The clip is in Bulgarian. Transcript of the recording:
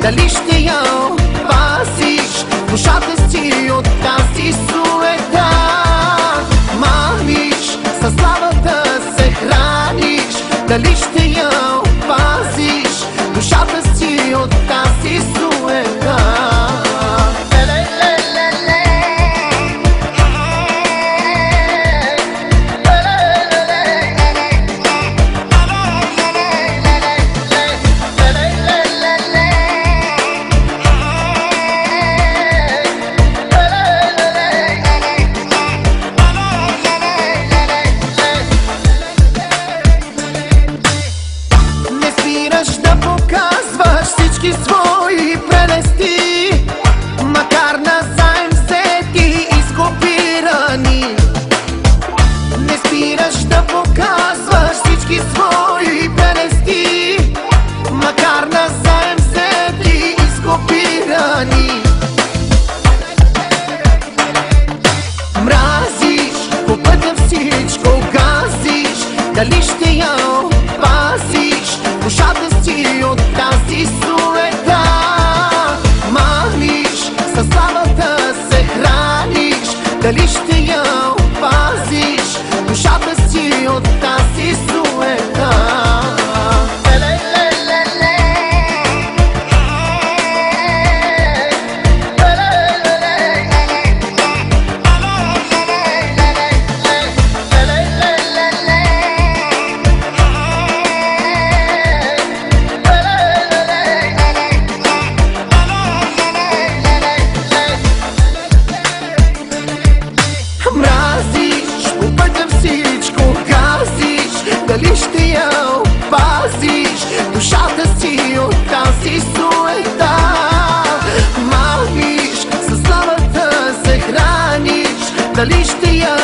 дали ще я опазиш душата си от тази суета. Маниш, със славата се храниш, дали ще я опазиш душата си от тази суета. Да показваш всички свои прелести, макар назаем взети и скопирани. Не спираш да показваш всички свои прелести, макар назаем взети и скопирани. Мразиш, по пътя всичко газиш, дали ще я опазиш душата си от тази суета. Маниш, със славата се храниш, дали ще я опазиш душата си от тази суета. Дали ще я опазиш душата си от тази суета. Маниш, със славата се храниш, дали ще я